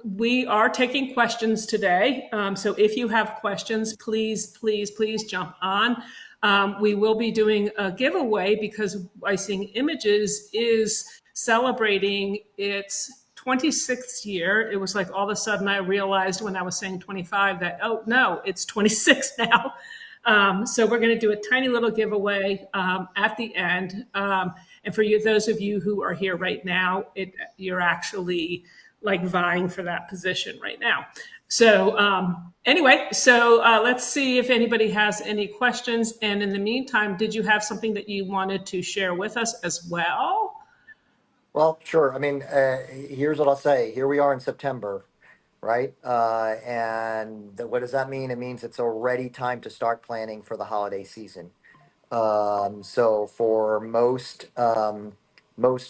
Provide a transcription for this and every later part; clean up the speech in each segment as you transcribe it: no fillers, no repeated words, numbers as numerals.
We are taking questions today. So if you have questions, please jump on. We will be doing a giveaway because Icing Images is celebrating its 26th year. It was like all of a sudden I realized when I was saying 25 that, oh no, it's 26 now. So we're going to do a tiny little giveaway at the end. And for you, those of you who are here right now, you're actually like vying for that position right now. So anyway, let's see if anybody has any questions. And in the meantime, did you have something that you wanted to share with us as well? Well, sure. I mean, here's what I'll say. Here we are in September, right? What does that mean? It means it's already time to start planning for the holiday season. So for most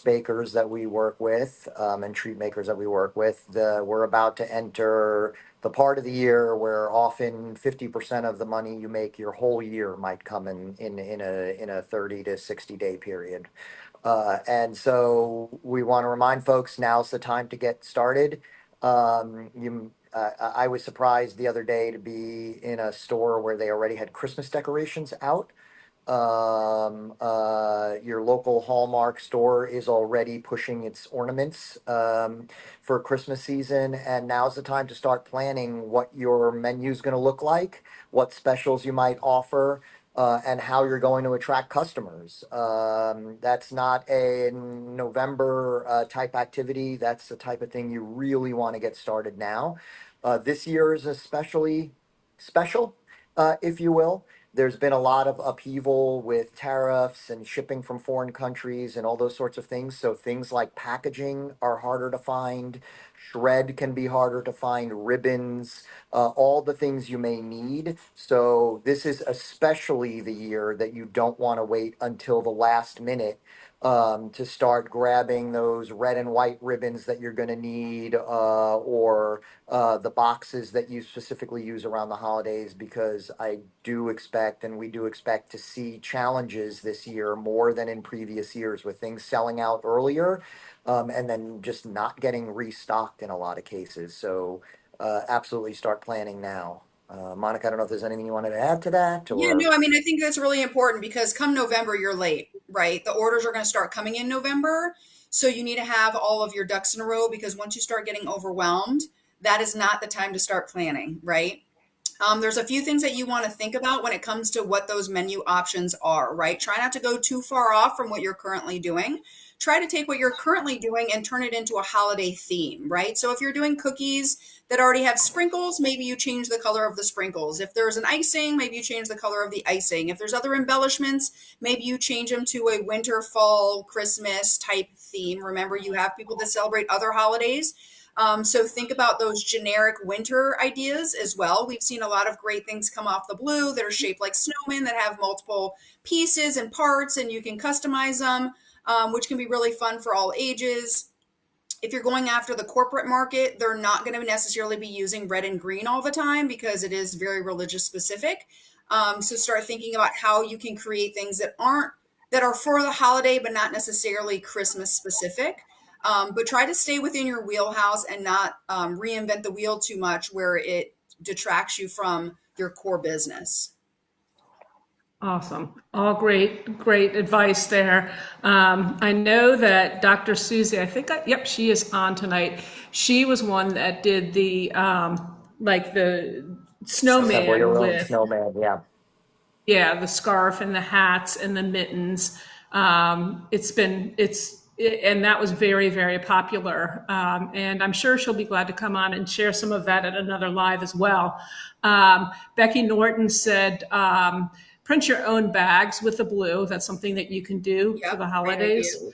bakers that we work with, and treat makers that we work with, we're about to enter the part of the year where often 50% of the money you make your whole year might come in a 30 to 60 day period. And so we want to remind folks now's the time to get started. I was surprised the other day to be in a store where they already had Christmas decorations out. Your local Hallmark store is already pushing its ornaments for Christmas season, and now's the time to start planning what your menu is going to look like, what specials you might offer, and how you're going to attract customers. That's not a November type activity. That's the type of thing you really want to get started now. This year is especially special, if you will. There's been a lot of upheaval with tariffs and shipping from foreign countries and all those sorts of things. So things like packaging are harder to find. Shred can be harder to find, ribbons, all the things you may need. So this is especially the year that you don't want to wait until the last minute to start grabbing those red and white ribbons that you're going to need, or the boxes that you specifically use around the holidays, because I do expect, and we do expect to see challenges this year more than in previous years with things selling out earlier, and then just not getting restocked in a lot of cases. So absolutely start planning now. Monica, I don't know if there's anything you wanted to add to that, Yeah, or no, I mean, I think that's really important because come November, you're late, right? The orders are going to start coming in November. So you need to have all of your ducks in a row because once you start getting overwhelmed, that is not the time to start planning, right? There's a few things that you want to think about when it comes to what those menu options are, right? Try not to go too far off from what you're currently doing. Try to take what you're currently doing and turn it into a holiday theme, right? So if you're doing cookies that already have sprinkles, maybe you change the color of the sprinkles. If there's an icing, maybe you change the color of the icing. If there's other embellishments, maybe you change them to a winter, fall, Christmas type theme. Remember, you have people that celebrate other holidays. So think about those generic winter ideas as well. We've seen a lot of great things come off the blue that are shaped like snowmen that have multiple pieces and parts, and you can customize them, which can be really fun for all ages. If you're going after the corporate market, they're not going to necessarily be using red and green all the time because it is very religious specific. So start thinking about how you can create things that are for the holiday, but not necessarily Christmas specific. But try to stay within your wheelhouse and not reinvent the wheel too much where it detracts you from your core business. Awesome. All great advice there. I know that Dr. Susie, yep, she is on tonight. She was one that did the the assemble snowman your own with, snowman. Yeah. yeah, the scarf and the hats and the mittens. And that was very popular. And I'm sure she'll be glad to come on and share some of that at another live as well. Becky Norton said, print your own bags with the blue. That's something that you can do for the Yep, great holidays. idea.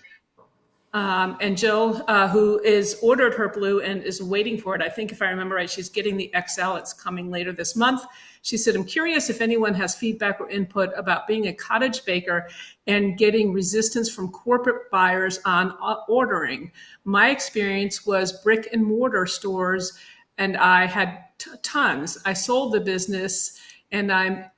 And Jill, who is ordered her blue and is waiting for it, I think if I remember right, she's getting the XL. It's coming later this month. She said, I'm curious if anyone has feedback or input about being a cottage baker and getting resistance from corporate buyers on ordering. My experience was brick and mortar stores, and I had tons. I sold the business, and I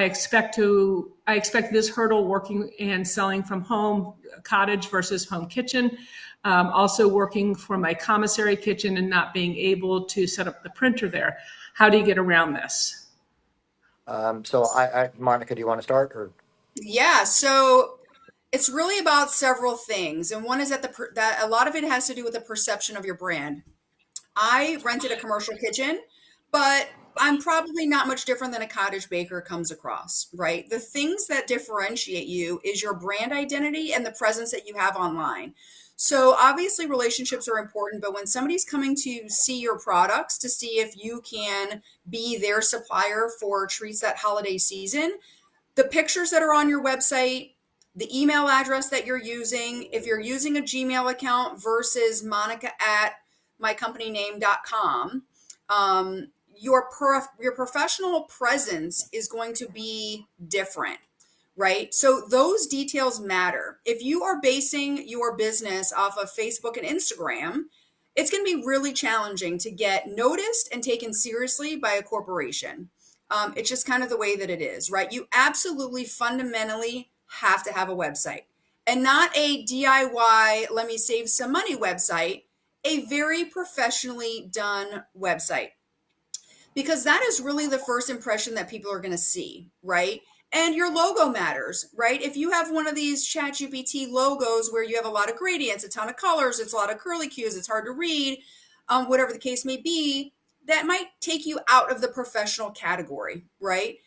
expect this hurdle working and selling from home, cottage versus home kitchen. Also working from my commissary kitchen and not being able to set up the printer there. How do you get around this? Monica, do you want to start or? Yeah, so it's really about several things, and one is that a lot of it has to do with the perception of your brand. I rented a commercial kitchen, but I'm probably not much different than a cottage baker comes across, right? The things that differentiate you is your brand identity and the presence that you have online. So obviously relationships are important, but when somebody's coming to see your products to see if you can be their supplier for treats that holiday season, the pictures that are on your website, the email address that you're using, if you're using a Gmail account versus Monica at mycompanyname.com, your professional presence is going to be different, right? So those details matter. If you are basing your business off of Facebook and Instagram, it's going to be really challenging to get noticed and taken seriously by a corporation. It's just kind of the way that it is, right? You absolutely fundamentally have to have a website, and not a DIY, let me save some money website, a very professionally done website, because that is really the first impression that people are going to see, right? And your logo matters, right? If you have one of these ChatGPT logos where you have a lot of gradients, a ton of colors, it's a lot of curly cues, it's hard to read, whatever the case may be, that might take you out of the professional category, right?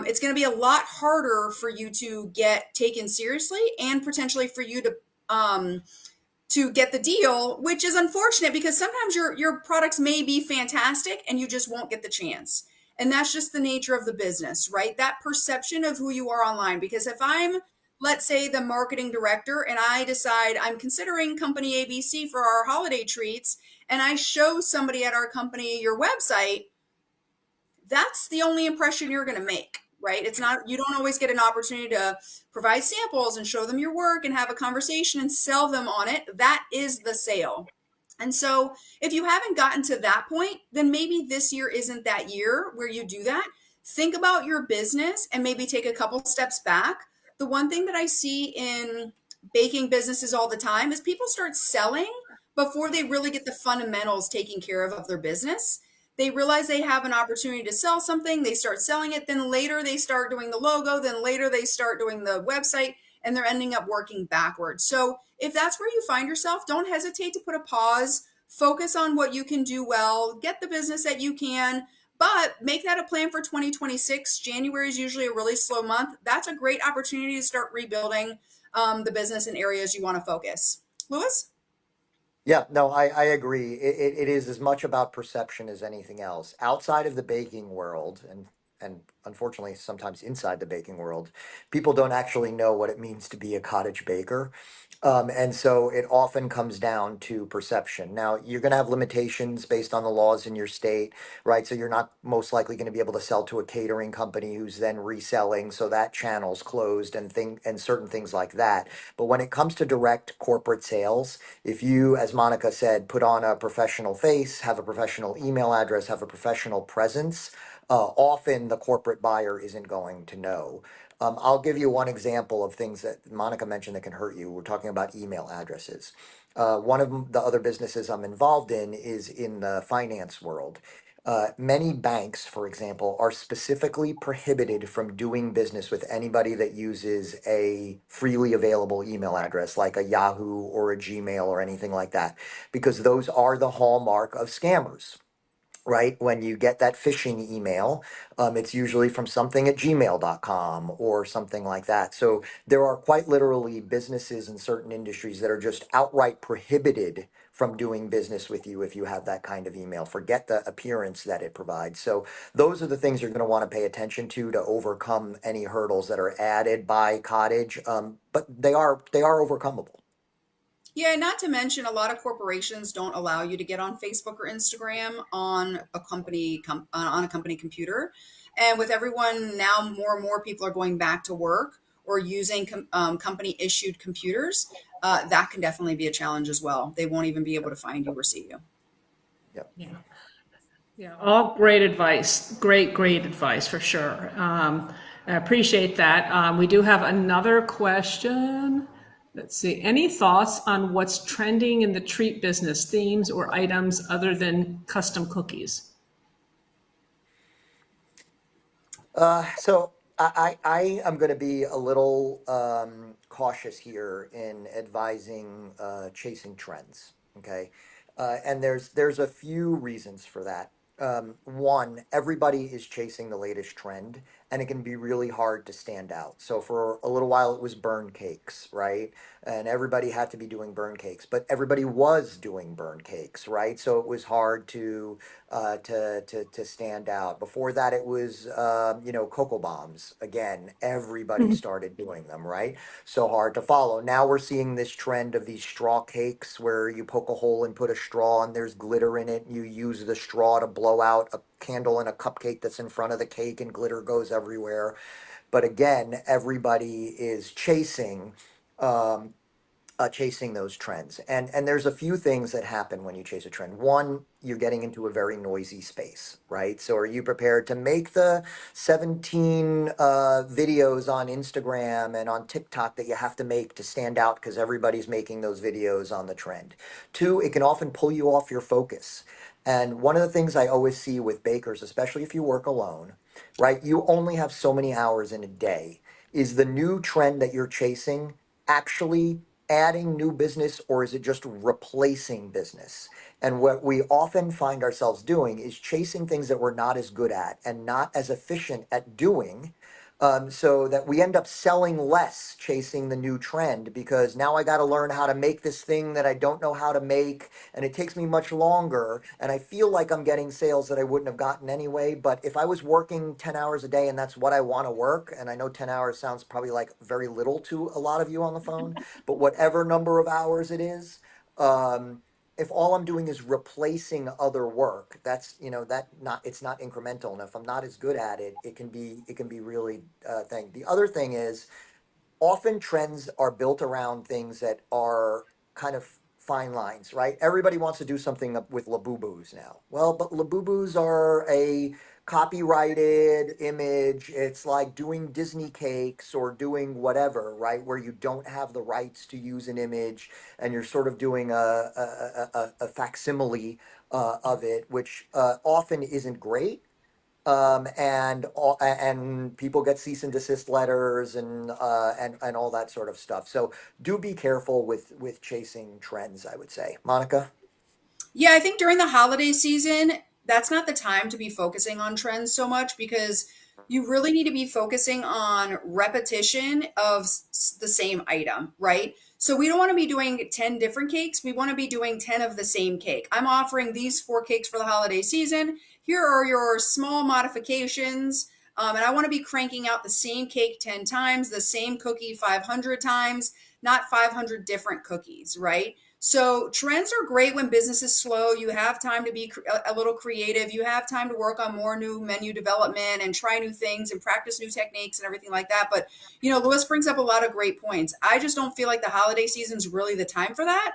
It's going to be a lot harder for you to get taken seriously and potentially for you to get the deal, which is unfortunate because sometimes your products may be fantastic and you just won't get the chance. And that's just the nature of the business, right? That perception of who you are online. Because if I'm, let's say, the marketing director and I decide I'm considering company ABC for our holiday treats, and I show somebody at our company your website, that's the only impression you're going to make, right? It's not, you don't always get an opportunity to provide samples and show them your work and have a conversation and sell them on it. That is the sale. And so if you haven't gotten to that point, then maybe this year isn't that year where you do that. Think about your business and maybe take a couple steps back. The one thing that I see in baking businesses all the time is people start selling before they really get the fundamentals taken care of their business. They realize they have an opportunity to sell something, they start selling it, then later they start doing the logo, then later they start doing the website, and they're ending up working backwards. So if that's where you find yourself, don't hesitate to put a pause, focus on what you can do well, get the business that you can, but make that a plan for 2026. January is usually a really slow month. That's a great opportunity to start rebuilding the business in areas you want to focus. Louis? Yeah, no, I agree. It is as much about perception as anything else. Outside of the baking world, and unfortunately sometimes inside the baking world, people don't actually know what it means to be a cottage baker. And so it often comes down to perception. Now, you're going to have limitations based on the laws in your state, right? So you're not most likely going to be able to sell to a catering company who's then reselling, so that channel's closed and certain things like that. But when it comes to direct corporate sales, if you, as Monica said, put on a professional face, have a professional email address, have a professional presence, often the corporate buyer isn't going to know. I'll give you one example of things that Monica mentioned that can hurt you. We're talking about email addresses. One of the other businesses I'm involved in is in the finance world. Many banks, for example, are specifically prohibited from doing business with anybody that uses a freely available email address like a Yahoo or a Gmail or anything like that, because those are the hallmark of scammers. Right? When you get that phishing email, it's usually from something at gmail.com or something like that. So there are quite literally businesses in certain industries that are just outright prohibited from doing business with you if you have that kind of email. Forget the appearance that it provides. So those are the things you're going to want to pay attention to overcome any hurdles that are added by Cottage. But they are overcomable. Yeah, not to mention a lot of corporations don't allow you to get on Facebook or Instagram on a on a company computer. And with everyone now, more and more people are going back to work or using company issued computers. That can definitely be a challenge as well. They won't even be able to find you or see you. Yep. Yeah. Yeah, all great advice. Great advice for sure. I appreciate that. We do have another question. Let's see. Any thoughts on what's trending in the treat business, themes or items other than custom cookies? So I am going to be a little cautious here in advising chasing trends. Okay, and there's a few reasons for that. One, everybody is chasing the latest trend, and it can be really hard to stand out. So for a little while, it was burn cakes, right? And everybody had to be doing burn cakes, but everybody was doing burn cakes, right? So it was hard to stand out. Before that, it was cocoa bombs. Again, everybody started doing them, right? So hard to follow. Now we're seeing this trend of these straw cakes where you poke a hole and put a straw and there's glitter in it. And you use the straw to blow out a candle in a cupcake that's in front of the cake and glitter goes everywhere. But again, everybody is um, chasing those trends. And there's a few things that happen when you chase a trend. One, you're getting into a very noisy space, right? So are you prepared to make the 17 videos on Instagram and on TikTok that you have to make to stand out because everybody's making those videos on the trend? Two, it can often pull you off your focus. And one of the things I always see with bakers, especially if you work alone, right? You only have so many hours in a day. Is the new trend that you're chasing actually adding new business or is it just replacing business? And what we often find ourselves doing is chasing things that we're not as good at and not as efficient at doing. So that we end up selling less chasing the new trend because now I got to learn how to make this thing that I don't know how to make, and it takes me much longer. And I feel like I'm getting sales that I wouldn't have gotten anyway. But if I was working 10 hours a day and that's what I want to work, and I know 10 hours sounds probably like very little to a lot of you on the phone, but whatever number of hours it is, if all I'm doing is replacing other work, that's that not it's not incremental. And if I'm not as good at it, it can be really thing. The other thing is often trends are built around things that are kind of fine lines, right? Everybody wants to do something with Labubus now. Well, but Labubus are a copyrighted image. It's like doing Disney cakes or doing whatever, right? Where you don't have the rights to use an image and you're sort of doing a facsimile of it, which often isn't great, and people get cease and desist letters and all that sort of stuff. So do be careful with chasing trends, I would say. Monica? Yeah, I think during the holiday season, that's not the time to be focusing on trends so much because you really need to be focusing on repetition of the same item, right? So we don't want to be doing 10 different cakes. We want to be doing 10 of the same cake. I'm offering these 4 cakes for the holiday season. Here are your small modifications. And I want to be cranking out the same cake 10 times, the same cookie 500 times, not 500 different cookies, right? So trends are great when business is slow. You have time to be a little creative. You have time to work on more new menu development and try new things and practice new techniques and everything like that. But, Lewis brings up a lot of great points. I just don't feel like the holiday season is really the time for that.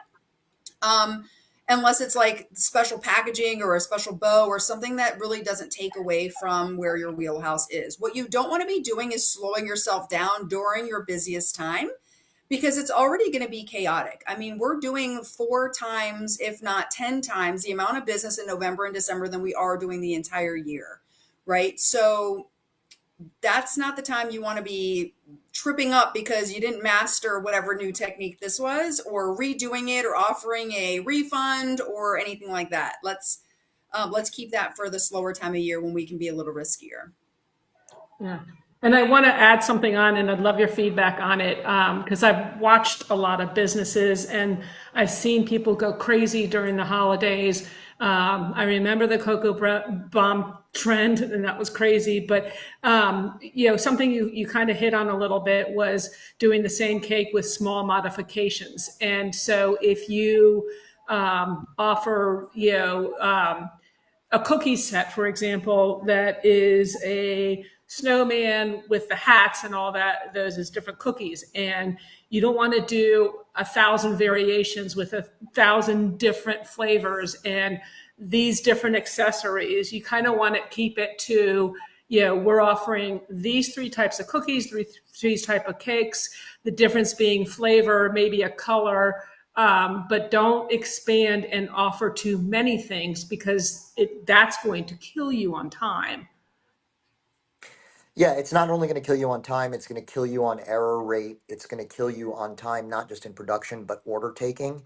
Um, Unless it's like special packaging or a special bow or something that really doesn't take away from where your wheelhouse is. What you don't want to be doing is slowing yourself down during your busiest time because it's already going to be chaotic. I mean, we're doing 4 times, if not 10 times, the amount of business in November and December than we are doing the entire year, right? So that's not the time you want to be tripping up because you didn't master whatever new technique this was, or redoing it, or offering a refund, or anything like that. Let's keep that for the slower time of year when we can be a little riskier. Yeah. And I want to add something on, and I'd love your feedback on it, because I've watched a lot of businesses and I've seen people go crazy during the holidays. I remember the bomb trend, and that was crazy. But something you kind of hit on a little bit was doing the same cake with small modifications. And so if you offer, a cookie set, for example, that is a snowman with the hats and all that, those is different cookies. And you don't want to do 1,000 variations with 1,000 different flavors and these different accessories. You kind of want to keep it to, we're offering these 3 types of cookies, three type of cakes, the difference being flavor, maybe a color, but don't expand and offer too many things because that's going to kill you on time. Yeah, it's not only going to kill you on time, it's going to kill you on error rate. It's going to kill you on time, not just in production, but order taking.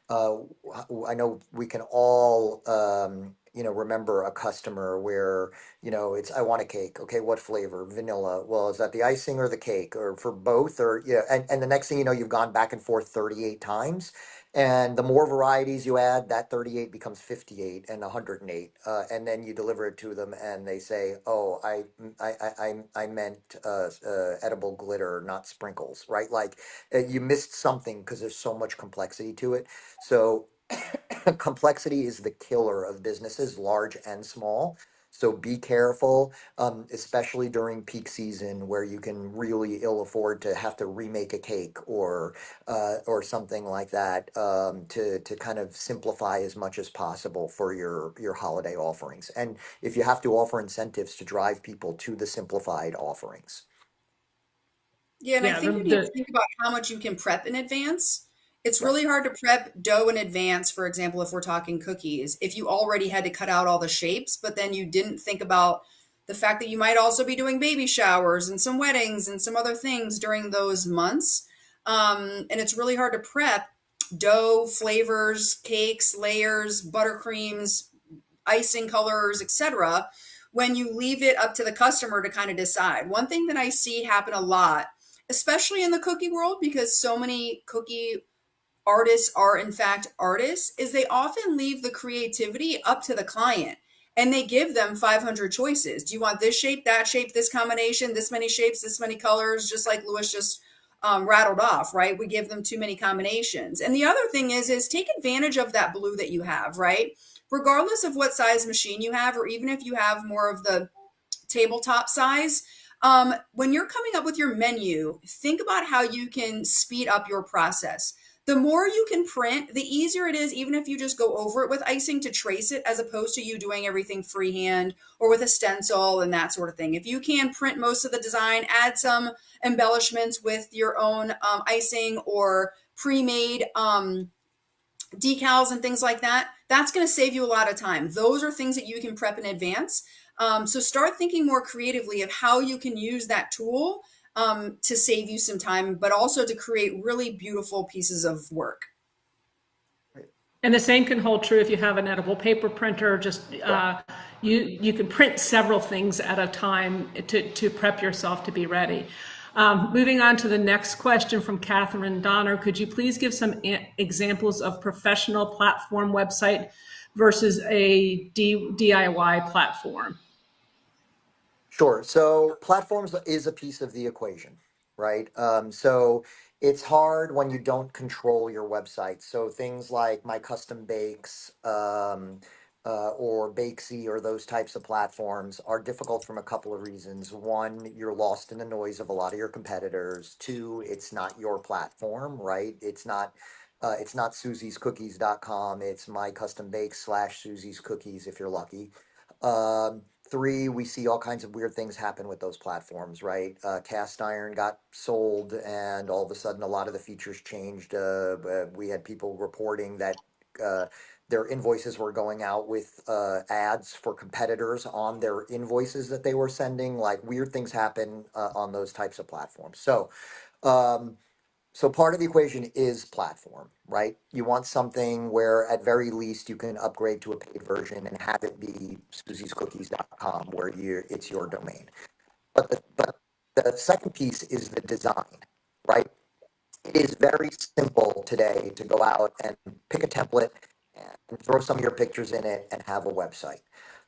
I know we can all, remember a customer where, it's, I want a cake. Okay, what flavor? Vanilla. Well, is that the icing or the cake or for both? Or, and the next thing you know, you've gone back and forth 38 times. And the more varieties you add, that 38 becomes 58 and 108. And then you deliver it to them and they say, oh, I meant edible glitter, not sprinkles, right? Like you missed something because there's so much complexity to it. So complexity is the killer of businesses, large and small. So be careful, especially during peak season where you can really ill afford to have to remake a cake or something like that, to kind of simplify as much as possible for your holiday offerings. And if you have to offer incentives to drive people to the simplified offerings. Yeah, and I Yeah, think you need to think about how much you can prep in advance. It's Right. really hard to prep dough in advance, for example, if we're talking cookies, if you already had to cut out all the shapes, but then you didn't think about the fact that you might also be doing baby showers and some weddings and some other things during those months. And it's really hard to prep dough, flavors, cakes, layers, buttercreams, icing colors, etc., when you leave it up to the customer to kind of decide. One thing that I see happen a lot, especially in the cookie world, because so many cookie artists are in fact artists, is they often leave the creativity up to the client and they give them 500 choices. Do you want this shape, that shape, this combination, this many shapes, this many colors, just like Lewis just rattled off, right? We give them too many combinations. And the other thing is take advantage of that blue that you have, right? Regardless of what size machine you have, or even if you have more of the tabletop size, when you're coming up with your menu, think about how you can speed up your process. The more you can print, the easier it is, even if you just go over it with icing to trace it, as opposed to you doing everything freehand or with a stencil and that sort of thing. If you can print most of the design, add some embellishments with your own icing or pre-made decals and things like that, that's going to save you a lot of time. Those are things that you can prep in advance. So start thinking more creatively of how you can use that tool to save you some time, but also to create really beautiful pieces of work. And the same can hold true if you have an edible paper printer. Just you can print several things at a time to prep yourself to be ready. Moving on to the next question from Catherine Donner, could you please give some examples of professional platform website versus a DIY platform? Sure. So platforms is a piece of the equation, right? So it's hard when you don't control your website. So things like My Custom Bakes, or Bakesy or those types of platforms are difficult from a couple of reasons. One, you're lost in the noise of a lot of your competitors. Two, it's not your platform, right? It's not susiescookies.com. It's My Custom Bakes / Susie's Cookies if you're lucky. Three, we see all kinds of weird things happen with those platforms, right? Cast iron got sold, and all of a sudden, a lot of the features changed. We had people reporting that their invoices were going out with ads for competitors on their invoices that they were sending. Like weird things happen on those types of platforms. Um, so part of the equation is platform, right? You want something where at very least you can upgrade to a paid version and have it be susiescookies.com where it's your domain. But the second piece is the design, right? It is very simple today to go out and pick a template and throw some of your pictures in it and have a website.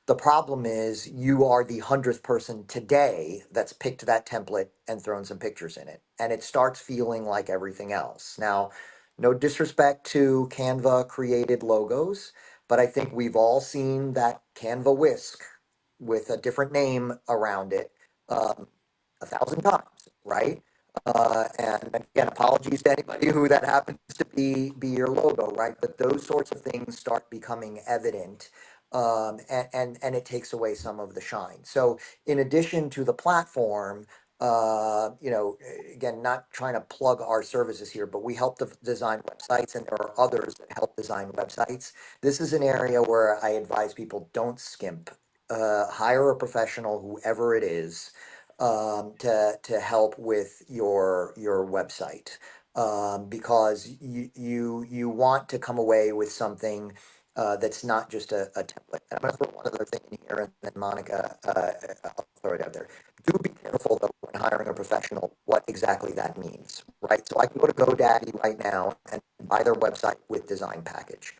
The problem is you are the 100th person today that's picked that template and thrown some pictures in it. And it starts feeling like everything else. Now, no disrespect to Canva created logos, but I think we've all seen that Canva whisk with a different name around it, 1,000 times, right? And again, apologies to anybody who that happens to be your logo, right? But those sorts of things start becoming evident and it takes away some of the shine. So in addition to the platform, you know, again, not trying to plug our services here, but we help design websites, and there are others that help design websites. This is an area where I advise people don't skimp. Hire a professional, whoever it is, to help with your website, because you want to come away with something that's not just a template. And I'm going to throw one other thing in here, and then Monica, I'll throw it out there. Do be careful though when hiring a professional what exactly that means, right? So I can go to GoDaddy right now and buy their website with design package.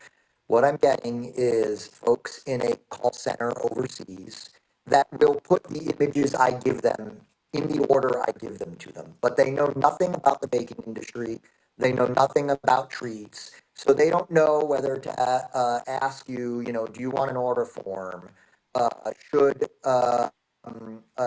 What I'm getting is folks in a call center overseas that will put the images I give them in the order I give them to them, but they know nothing about the baking industry. They know nothing about treats, so they don't know whether to ask you, you know, do you want an order form? Uh, should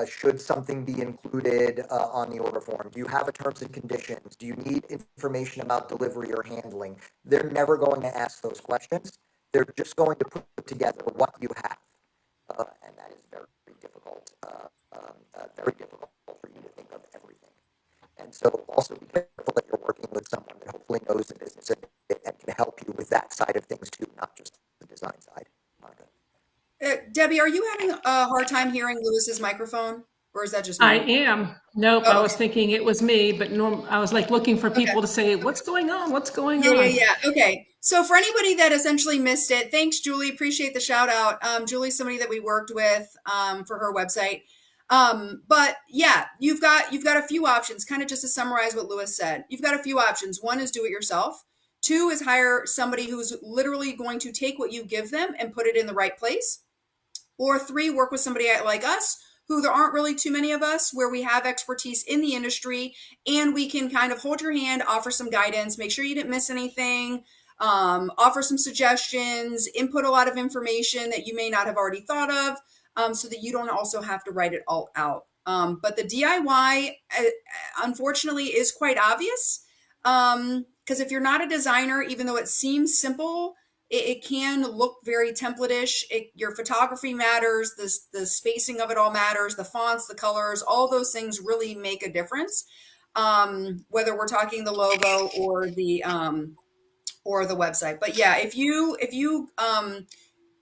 should something be included on the order form? Do you have a terms and conditions? Do you need information about delivery or handling? They're never going to ask those questions. They're just going to put together what you have, and that is very very difficult for you to think of everything. And so also be careful that you're working with someone that hopefully knows the business and can help you with that side of things too, not just the design side. Monica. Debbie, are you having a hard time hearing Lewis's microphone, or is that just I me? am. Nope, I Oh, was okay. thinking it was me, but I was like looking for Okay. people to say, what's going on? What's going Yeah, yeah, on? yeah. Okay. So for anybody that essentially missed it, thanks, Julie. Appreciate the shout out. Julie's somebody that we worked with for her website. But yeah, you've got a few options. Kind of just to summarize what Lewis said, you've got a few options. One is do it yourself. Two is hire somebody who's literally going to take what you give them and put it in the right place. Or three, work with somebody like us, who there aren't really too many of us, where we have expertise in the industry and we can kind of hold your hand, offer some guidance, make sure you didn't miss anything, offer some suggestions, input a lot of information that you may not have already thought of, so that you don't also have to write it all out. But the DIY, unfortunately, is quite obvious. Because if you're not a designer, even though it seems simple, it can look very template-ish. Your photography matters, the spacing of it all matters, the fonts, the colors, all those things really make a difference. Whether we're talking the logo or the website. But yeah, if you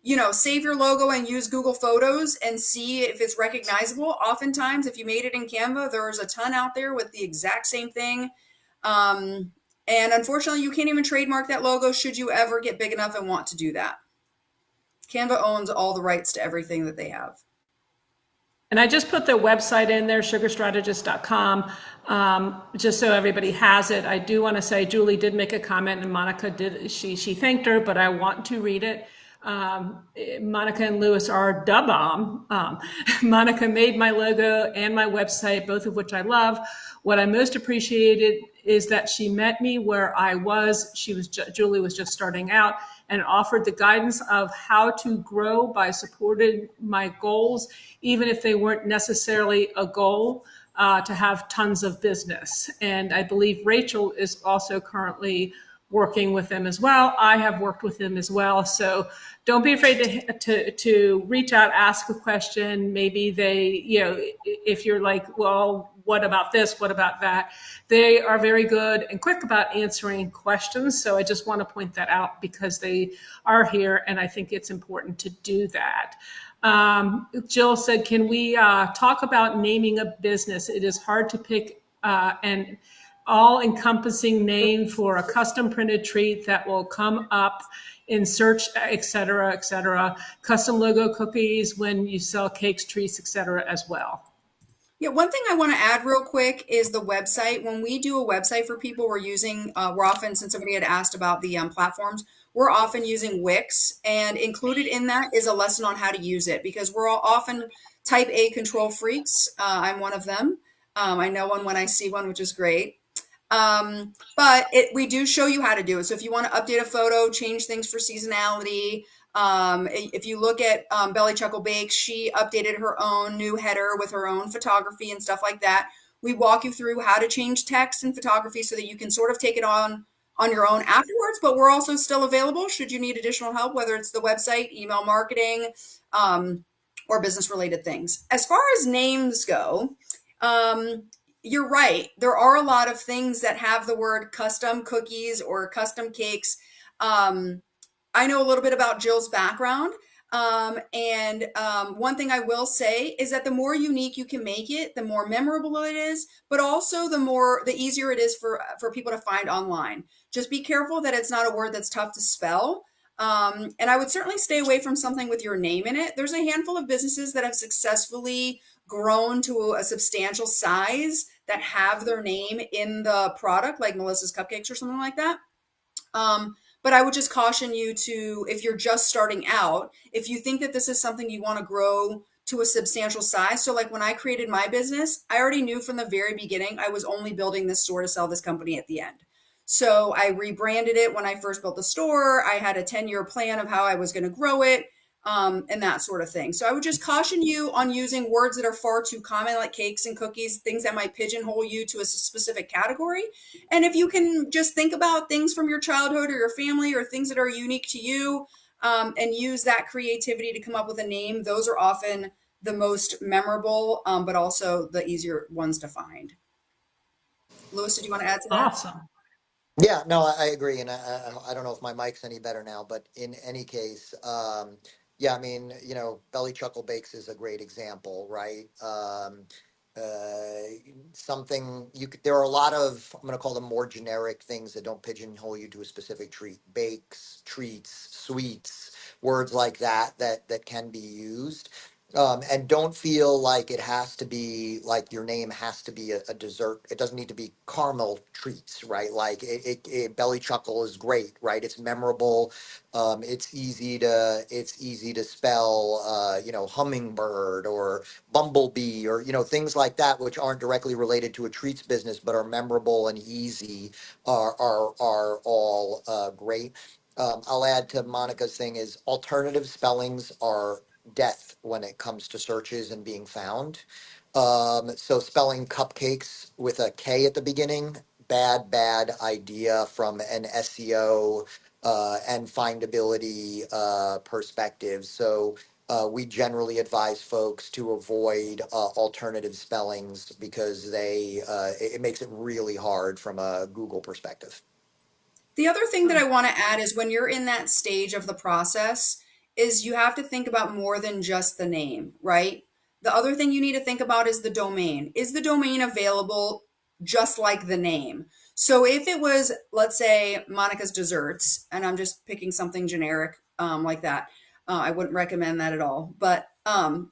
you know, save your logo and use Google Photos and see if it's recognizable. Oftentimes, if you made it in Canva, there's a ton out there with the exact same thing. Um, and unfortunately, you can't even trademark that logo should you ever get big enough and want to do that. Canva owns all the rights to everything that they have. And I just put their website in there, sugarstrategist.com, just so everybody has it. I do want to say Julie did make a comment, and Monica did. She thanked her, but I want to read it. Monica and Lewis are da bomb. Monica made my logo and my website, both of which I love. What I most appreciated is that she met me where I was. Julie was just starting out and offered the guidance of how to grow by supporting my goals, even if they weren't necessarily a goal to have tons of business. And I believe Rachel is also currently working with them as well. I have worked with them as well. So don't be afraid to reach out, ask a question. Maybe they, you know, if you're like, well, what about this? What about that? They are very good and quick about answering questions. So I just want to point that out because they are here, and I think it's important to do that. Jill said, can we talk about naming a business? It is hard to pick an all-encompassing name for a custom printed treat that will come up in search, et cetera, et cetera. Custom logo cookies when you sell cakes, treats, et cetera, as well. Yeah, one thing I want to add real quick is the website. When we do a website for people, we're often, since somebody had asked about the platforms, we're often using Wix, and included in that is a lesson on how to use it, because we're all often type A control freaks. I'm one of them. I know one when I see one, which is great. But we do show you how to do it. So if you want to update a photo, change things for seasonality, if you look at Belly Chuckle Bakes, she updated her own new header with her own photography and stuff like that. We walk you through how to change text and photography so that you can sort of take it on on your own afterwards, but we're also still available should you need additional help, whether it's the website, email marketing, or business related things. As far as names go, you're right. There are a lot of things that have the word custom cookies or custom cakes. I know a little bit about Jill's background. One thing I will say is that the more unique you can make it, the more memorable it is, but also the easier it is for people to find online. Just be careful that it's not a word that's tough to spell. And I would certainly stay away from something with your name in it. There's a handful of businesses that have successfully grown to a substantial size that have their name in the product, like Melissa's Cupcakes or something like that. But I would just caution you to, if you're just starting out, if you think that this is something you want to grow to a substantial size. So like when I created my business, I already knew from the very beginning, I was only building this store to sell this company at the end. So I rebranded it when I first built the store. I had a 10-year plan of how I was going to grow it. And that sort of thing. So I would just caution you on using words that are far too common, like cakes and cookies, things that might pigeonhole you to a specific category. And if you can just think about things from your childhood or your family or things that are unique to you, and use that creativity to come up with a name, those are often the most memorable, but also the easier ones to find. Lewis, did you want to add to that? Awesome. Yeah, no, I agree, and I don't know if my mic's any better now, but in any case, yeah, I mean, Belly Chuckle Bakes is a great example, right? Something there are a lot of, I'm going to call them more generic things that don't pigeonhole you to a specific treat, bakes, treats, sweets, words like that can be used. And don't feel like it has to be like your name has to be a dessert. It doesn't need to be caramel treats, right? Like Belly Chuckle is great, right? It's memorable. It's easy to spell. Hummingbird or bumblebee or things like that, which aren't directly related to a treats business but are memorable and easy. Are all great. I'll add to Monica's thing is alternative spellings are death when it comes to searches and being found. So spelling cupcakes with a K at the beginning, bad idea from an SEO and findability perspective. So we generally advise folks to avoid alternative spellings because it makes it really hard from a Google perspective. The other thing that I want to add is when you're in that stage of the process is you have to think about more than just the name, right? The other thing you need to think about is the domain. Is the domain available just like the name? So if it was, let's say, Monica's Desserts, and I'm just picking something generic like that, I wouldn't recommend that at all. But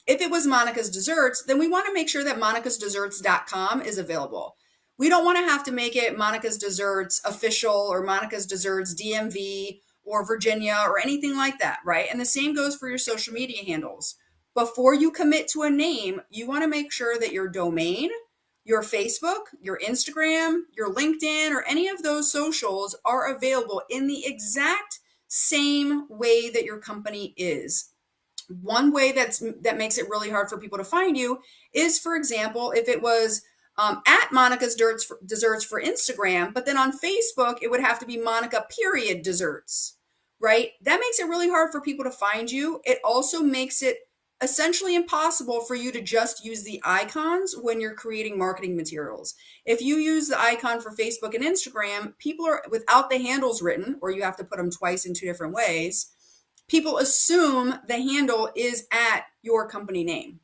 if it was Monica's Desserts, then we want to make sure that monicasdesserts.com is available. We don't want to have to make it Monica's Desserts official or Monica's Desserts DMV or Virginia or anything like that, right? And the same goes for your social media handles. Before you commit to a name, you want to make sure that your domain, your Facebook, your Instagram, your LinkedIn, or any of those socials are available in the exact same way that your company is. One way that makes it really hard for people to find you is, for example, if it was at Monica's Desserts for Instagram, but then on Facebook, it would have to be Monica period desserts, right? That makes it really hard for people to find you. It also makes it essentially impossible for you to just use the icons when you're creating marketing materials. If you use the icon for Facebook and Instagram, people are without the handles written, or you have to put them twice in 2 different ways. People assume the handle is at your company name.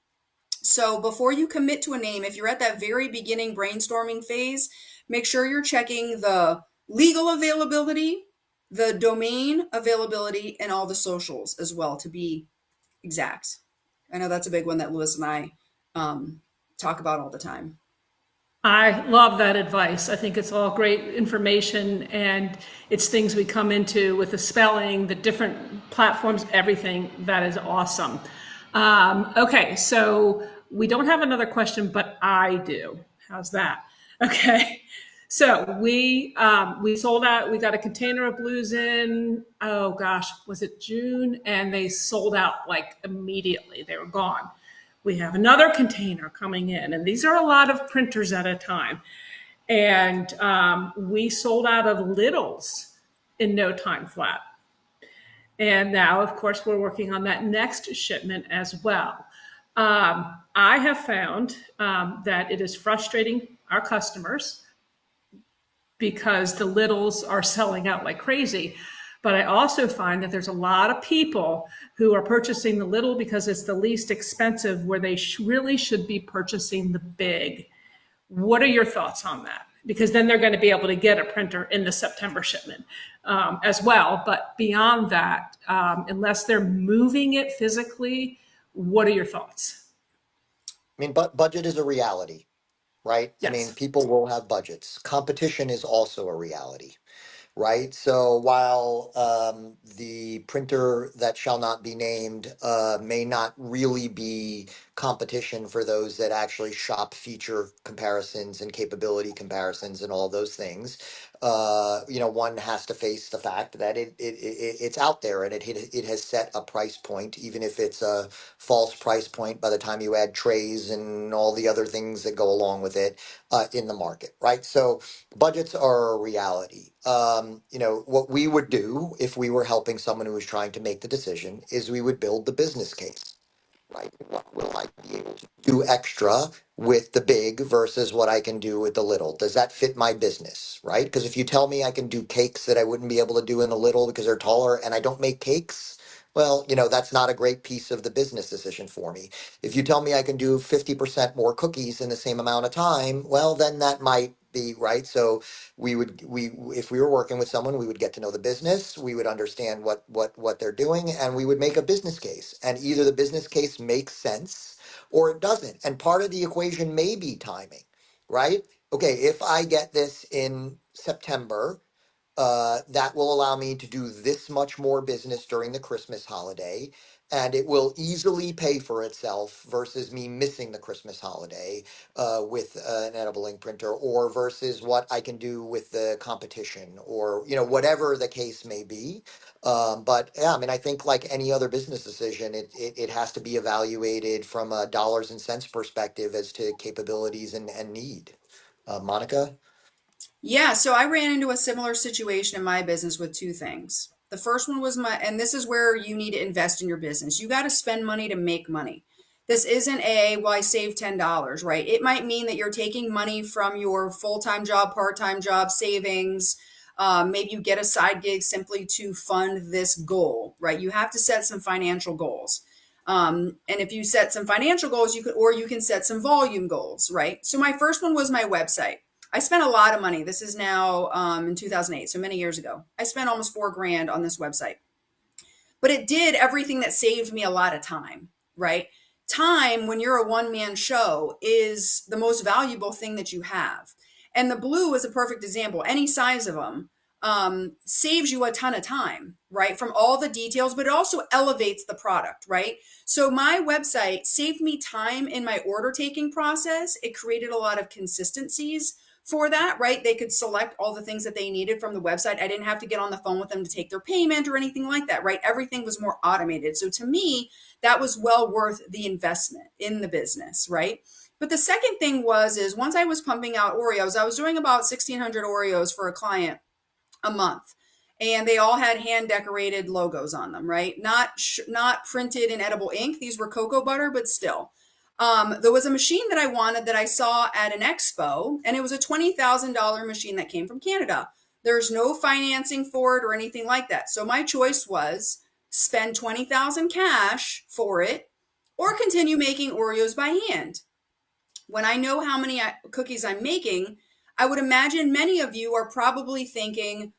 So before you commit to a name, if you're at that very beginning brainstorming phase, make sure you're checking the legal availability, the domain availability, and all the socials as well to be exact. I know that's a big one that Lewis and I talk about all the time. I love that advice. I think it's all great information, and it's things we come into with the spelling, the different platforms, everything. That is awesome. Okay, so we don't have another question, but I do. How's that? Okay, so we sold out. We got a container of blues in. Oh gosh, was it June? And they sold out like immediately. They were gone. We have another container coming in, and these are a lot of printers at a time. And we sold out of littles in no time flat. And now, of course, we're working on that next shipment as well. I have found that it is frustrating our customers because the littles are selling out like crazy. But I also find that there's a lot of people who are purchasing the little because it's the least expensive, where they really should be purchasing the big. What are your thoughts on that? Because then they're going to be able to get a printer in the September shipment as well. But beyond that, unless they're moving it physically, what are your thoughts? I mean, but budget is a reality, right? I mean, Yes. people will have budgets. Competition is also a reality, right? So while the printer that shall not be named may not really be competition for those that actually shop feature comparisons and capability comparisons and all those things, one has to face the fact that it's out there, and it has set a price point, even if it's a false price point by the time you add trays and all the other things that go along with it in the market, right? So budgets are a reality. What we would do if we were helping someone who was trying to make the decision is we would build the business case, right? What will I be able to do extra with the big versus what I can do with the little? Does that fit my business, right? Because if you tell me I can do cakes that I wouldn't be able to do in the little because they're taller and I don't make cakes, well, that's not a great piece of the business decision for me. If you tell me I can do 50% more cookies in the same amount of time, well, then that might be right. So we if we were working with someone, we would get to know the business, we would understand what they're doing, and we would make a business case, and either the business case makes sense or it doesn't. And part of the equation may be timing, right? Okay, if I get this in September, that will allow me to do this much more business during the Christmas holiday, and it will easily pay for itself versus me missing the Christmas holiday with an edible ink printer, or versus what I can do with the competition, or whatever the case may be. But yeah, I mean, I think like any other business decision, it has to be evaluated from a dollars and cents perspective as to capabilities and need. Monica? Yeah, so I ran into a similar situation in my business with two things. The first one was and this is where you need to invest in your business. You got to spend money to make money. This isn't well, I saved $10, right? It might mean that you're taking money from your full-time job, part-time job, savings. Maybe you get a side gig simply to fund this goal, right? You have to set some financial goals. And if you set some financial goals, you can set some volume goals, right? So my first one was my website. I spent a lot of money. This is now in 2008, so many years ago. I spent almost 4 grand on this website, but it did everything that saved me a lot of time, right? Time, when you're a one-man show, is the most valuable thing that you have. And the blue is a perfect example. Any size of them saves you a ton of time, right? From all the details, but it also elevates the product, right? So my website saved me time in my order taking process. It created a lot of consistencies for that, right? They could select all the things that they needed from the website. I didn't have to get on the phone with them to take their payment or anything like that, right? Everything was more automated. So to me, that was well worth the investment in the business, right? But the second thing is once I was pumping out Oreos, I was doing about 1,600 Oreos for a client a month. And they all had hand decorated logos on them, right? Not printed in edible ink. These were cocoa butter, but still. There was a machine that I wanted that I saw at an expo, and it was a $20,000 machine that came from Canada. There's no financing for it or anything like that. So my choice was spend 20,000 cash for it or continue making Oreos by hand. When I know how many cookies I'm making, I would imagine many of you are probably thinking,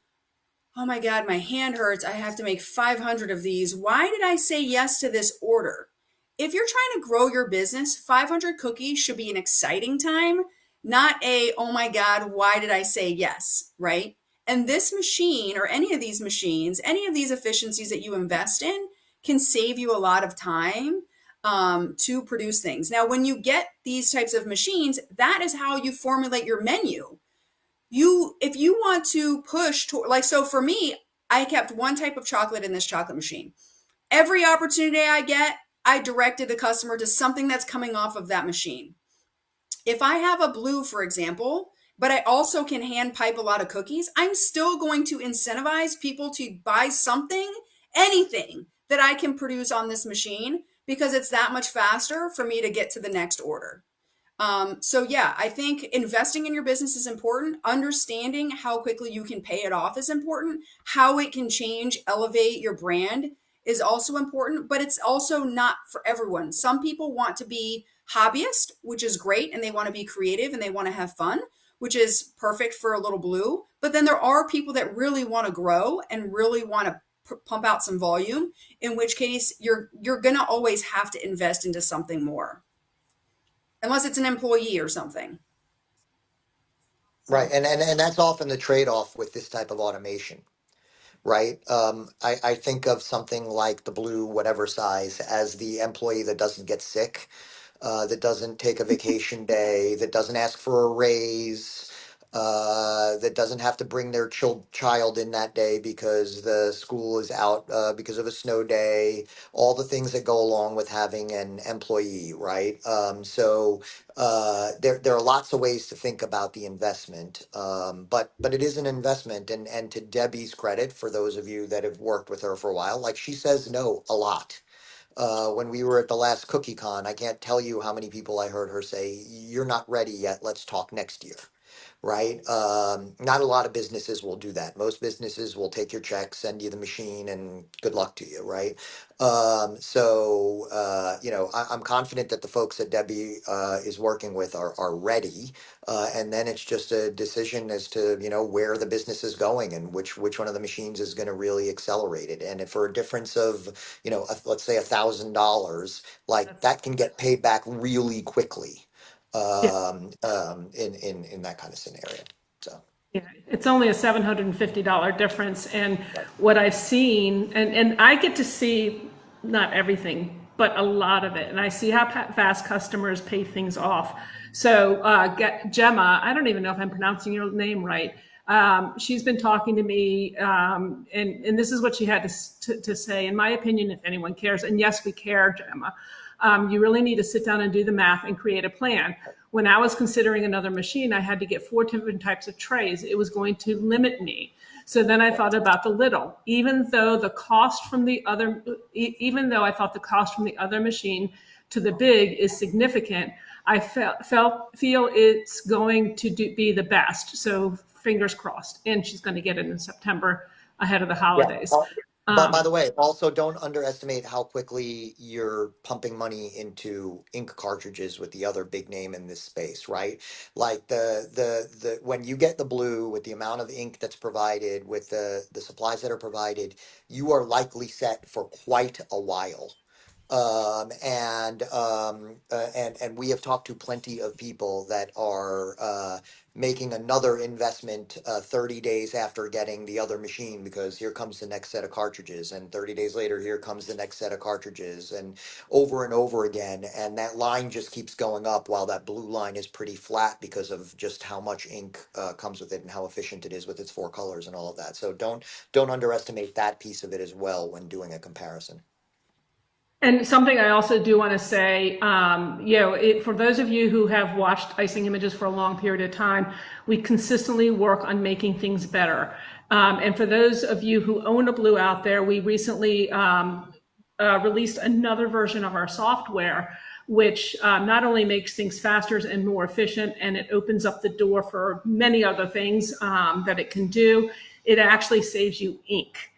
oh my God, my hand hurts. I have to make 500 of these. Why did I say yes to this order? If you're trying to grow your business, 500 cookies should be an exciting time, not oh my God, why did I say yes, right? And this machine or any of these machines, any of these efficiencies that you invest in can save you a lot of time to produce things. Now, when you get these types of machines, that is how you formulate your menu. If you want to push to, like, so for me, I kept one type of chocolate in this chocolate machine. Every opportunity I get, I directed the customer to something that's coming off of that machine. If I have a blue, for example, but I also can hand pipe a lot of cookies, I'm still going to incentivize people to buy something, anything that I can produce on this machine, because it's that much faster for me to get to the next order. So yeah, I think investing in your business is important. Understanding how quickly you can pay it off is important. How it can change, elevate your brand is also important, but it's also not for everyone. Some people want to be hobbyist, which is great, and they want to be creative and they want to have fun, which is perfect for a little blue. But then there are people that really want to grow and really want to pump out some volume, in which case you're going to always have to invest into something more unless it's an employee or something. Right. So, And that's often the trade-off with this type of automation, right? I think of something like the blue, whatever size, as the employee that doesn't get sick, that doesn't take a vacation day, that doesn't ask for a raise, that doesn't have to bring their child in that day because the school is out because of a snow day, all the things that go along with having an employee, right? There are lots of ways to think about the investment, but it is an investment, and to Debbie's credit, for those of you that have worked with her for a while, like she says no a lot. When we were at the last Cookie Con, I can't tell you how many people I heard her say, "You're not ready yet. Let's talk next year." Right? Not a lot of businesses will do that. Most businesses will take your check, send you the machine, and good luck to you, right? I'm confident that the folks that Debbie is working with are ready, and then it's just a decision as to where the business is going and which one of the machines is going to really accelerate it. And if for a difference of let's say $1,000, like That's that can get paid back really quickly yeah. in that kind of scenario. So Yeah, it's only a $750 difference. And right. what I've seen, and I get to see not everything, but a lot of it. And I see how fast customers pay things off. So Gemma, I don't even know if I'm pronouncing your name right. She's been talking to me, and this is what she had to say. In my opinion, if anyone cares, and yes, we care, Gemma, you really need to sit down and do the math and create a plan. When I was considering another machine, I had to get 4 different types of trays. It was going to limit me. So then I thought about the little, even though the cost from the other, even though I thought the cost from the other machine to the big is significant, I feel it's going to be the best. So fingers crossed. And she's going to get it in September ahead of the Yeah. holidays. But by Um, the way, also don't underestimate how quickly you're pumping money into ink cartridges with the other big name in this space, right? Like the when you get the blue with the amount of ink that's provided, with the supplies that are provided, you are likely set for quite a while. And we have talked to plenty of people that are making another investment 30 days after getting the other machine, because here comes the next set of cartridges, and 30 days later here comes the next set of cartridges, and over again, and that line just keeps going up while that blue line is pretty flat because of just how much ink comes with it and how efficient it is with its 4 colors and all of that. So don't underestimate that piece of it as well when doing a comparison. And something I also do want to say, for those of you who have watched Icing Images for a long period of time, we consistently work on making things better. And for those of you who own a Blue out there, we recently released another version of our software, which not only makes things faster and more efficient, and it opens up the door for many other things that it can do. It actually saves you ink,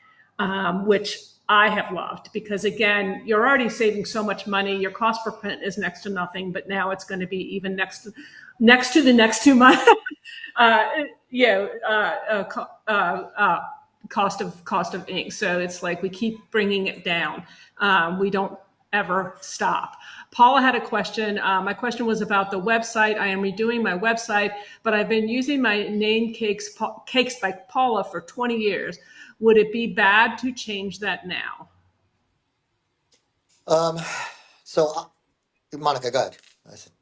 which I have loved, because again, you're already saving so much money. Your cost per print is next to nothing, but now it's going to be even next to the next 2 months. uh, yeah, cost of ink. So it's like we keep bringing it down. We don't ever stop. Paula had a question. My question was about the website. I am redoing my website, but I've been using my name cakes by Paula for 20 years. Would it be bad to change that now? Um, Monica, go ahead. I said,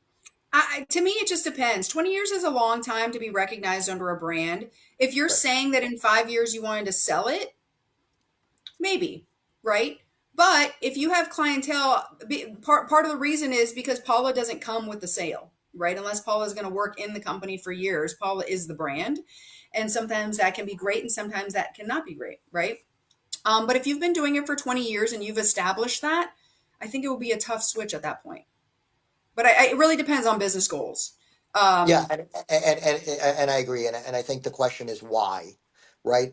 to me, it just depends. 20 years is a long time to be recognized under a brand. If you're right. saying that in 5 years you wanted to sell it, maybe, right? But if you have clientele, part of the reason is because Paula doesn't come with the sale. right? Unless Paula is going to work in the company for years, Paula is the brand. And sometimes that can be great and sometimes that cannot be great, right? But if you've been doing it for 20 years and you've established that, I think it will be a tough switch at that point. But it really depends on business goals. Yeah, Um, and I agree, and I think the question is why, right?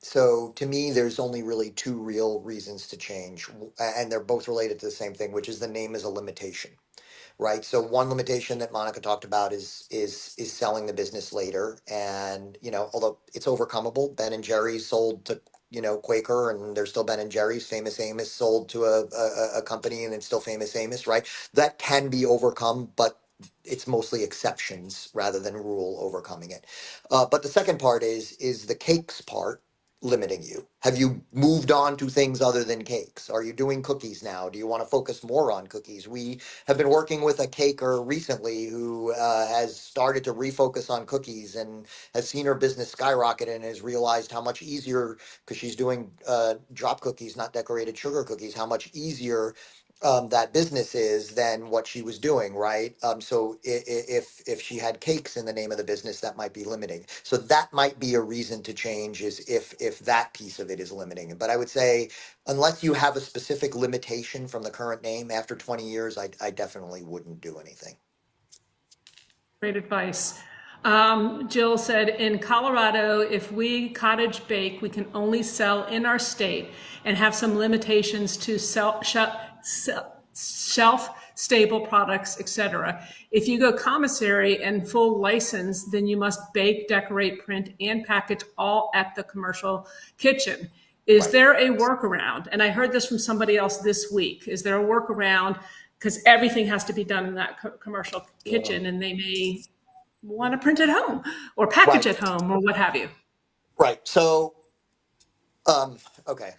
So to me, there's only really two real reasons to change, and they're both related to the same thing, which is the name is a limitation, right? So one limitation that Monica talked about is selling the business later, and although it's overcomable, Ben and Jerry's sold to Quaker, and there's still Ben and Jerry's. Famous Amos sold to a company, and it's still Famous Amos, right? That can be overcome, but it's mostly exceptions rather than rule overcoming it. But the second part is the cakes part limiting you? Have you moved on to things other than cakes? Are you doing cookies now? Do you want to focus more on cookies? We have been working with a caker recently who has started to refocus on cookies and has seen her business skyrocket and has realized how much easier, because she's doing drop cookies, not decorated sugar cookies, how much easier that business is than what she was doing, right? So if she had cakes in the name of the business, that might be limiting. So that might be a reason to change, is if that piece of it is limiting. But I would say, unless you have a specific limitation from the current name after 20 years, I definitely wouldn't do anything. Great advice. Jill said, in Colorado, if we cottage bake, we can only sell in our state and have some limitations to shelf-stable products, etc. If you go commissary and full license, then you must bake, decorate, print, and package all at the commercial kitchen. Is Right. there a workaround? And I heard this from somebody else this week. Is there a workaround? Because everything has to be done in that commercial Yeah. kitchen, and they may want to print at home or package Right. at home or what have you. Right. So, okay.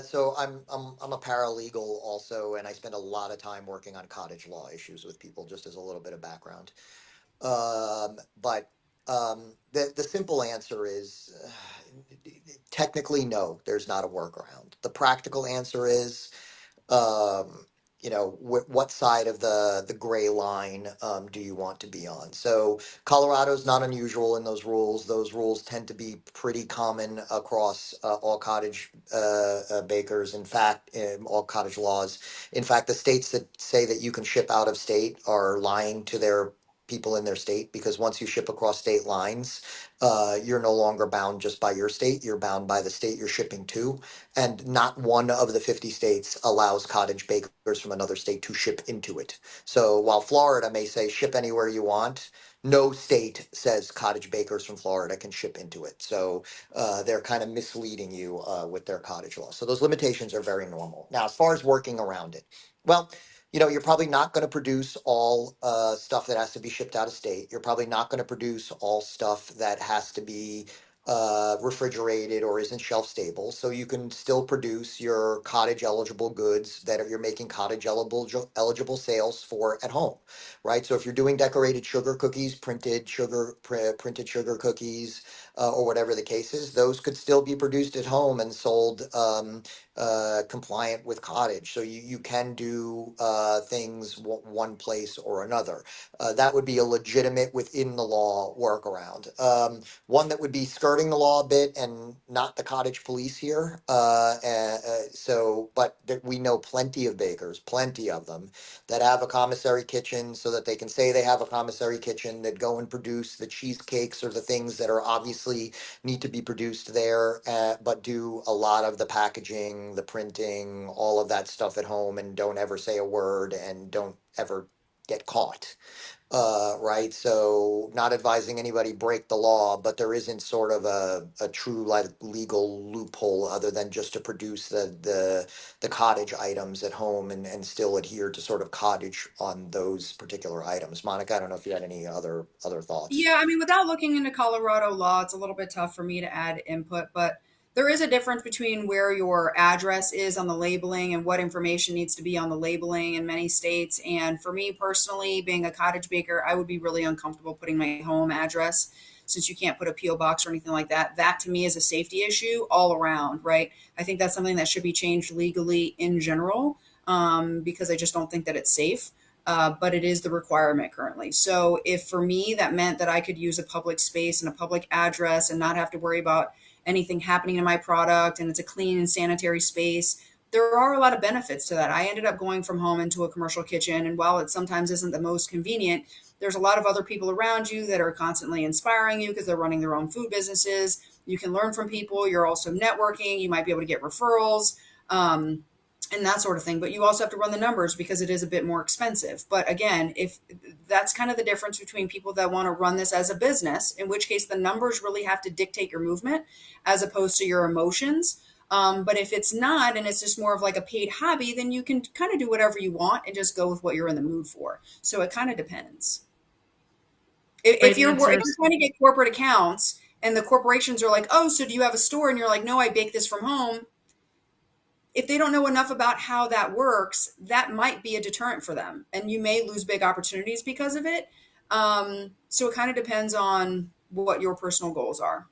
So I'm a paralegal also, and I spend a lot of time working on cottage law issues with people, just as a little bit of background. But the simple answer is technically no, there's not a workaround. The practical answer is um, what side of the gray line do you want to be on? So Colorado's not unusual in those rules. Those rules tend to be pretty common across all cottage bakers. In fact, all cottage laws. In fact, the states that say that you can ship out of state are lying to their people in their state, because once you ship across state lines, you're no longer bound just by your state. You're bound by the state you're shipping to, and not one of the 50 states allows cottage bakers from another state to ship into it. So while Florida may say ship anywhere you want, no state says cottage bakers from Florida can ship into it. So they're kind of misleading you with their cottage law. So those limitations are very normal. Now, as far as working around it, well, you're probably not going to produce all stuff that has to be shipped out of state. You're probably not going to produce all stuff that has to be refrigerated or isn't shelf stable. So you can still produce your cottage eligible goods that you're making cottage eligible sales for at home, right? So if you're doing decorated sugar cookies, printed sugar cookies, or whatever the case is, those could still be produced at home and sold compliant with cottage. So you can do things one place or another. That would be a legitimate within the law workaround. One that would be skirting the law a bit and not the cottage police here. But we know plenty of bakers, plenty of them, that have a commissary kitchen so that they can say they have a commissary kitchen, that go and produce the cheesecakes or the things that are obviously need to be produced there, but do a lot of the packaging, the printing, all of that stuff at home, and don't ever say a word and don't ever get caught. Right. So not advising anybody break the law, but there isn't sort of a true like legal loophole other than just to produce the cottage items at home and still adhere to sort of cottage on those particular items. Monica, I don't know if you had any other thoughts. Yeah, I mean, without looking into Colorado law, it's a little bit tough for me to add input, but there is a difference between where your address is on the labeling and what information needs to be on the labeling in many states. And for me personally, being a cottage baker, I would be really uncomfortable putting my home address, since you can't put a P.O. box or anything like that. That to me is a safety issue all around, right? I think that's something that should be changed legally in general, because I just don't think that it's safe. but it is the requirement currently. So if for me that meant that I could use a public space and a public address and not have to worry about anything happening to my product, and it's a clean and sanitary space, there are a lot of benefits to that. I ended up going from home into a commercial kitchen, and while it sometimes isn't the most convenient, there's a lot of other people around you that are constantly inspiring you because they're running their own food businesses. You can learn from people. You're also networking. You might be able to get referrals. And that sort of thing. But you also have to run the numbers because it is a bit more expensive. But again, if that's kind of the difference between people that want to run this as a business, in which case the numbers really have to dictate your movement as opposed to your emotions. But if it's not, and it's just more of like a paid hobby, then you can kind of do whatever you want and just go with what you're in the mood for. So it kind of depends. If you're trying to get corporate accounts and the corporations are like, oh, so do you have a store? And you're like, no, I bake this from home. If they don't know enough about how that works, that might be a deterrent for them. And you may lose big opportunities because of it. So it kind of depends on what your personal goals are.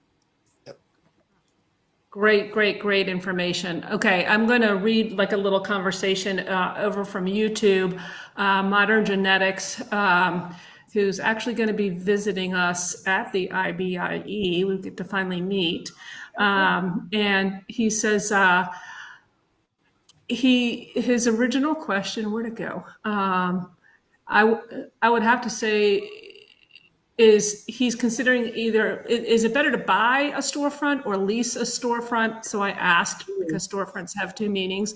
Great, great, great information. Okay, I'm going to read like a little conversation over from YouTube. Modern Genetics, who's actually going to be visiting us at the IBIE. We get to finally meet. And he says, his original question, where'd it go? I would have to say is he's considering either, is it better to buy a storefront or lease a storefront? So I asked, because storefronts have two meanings,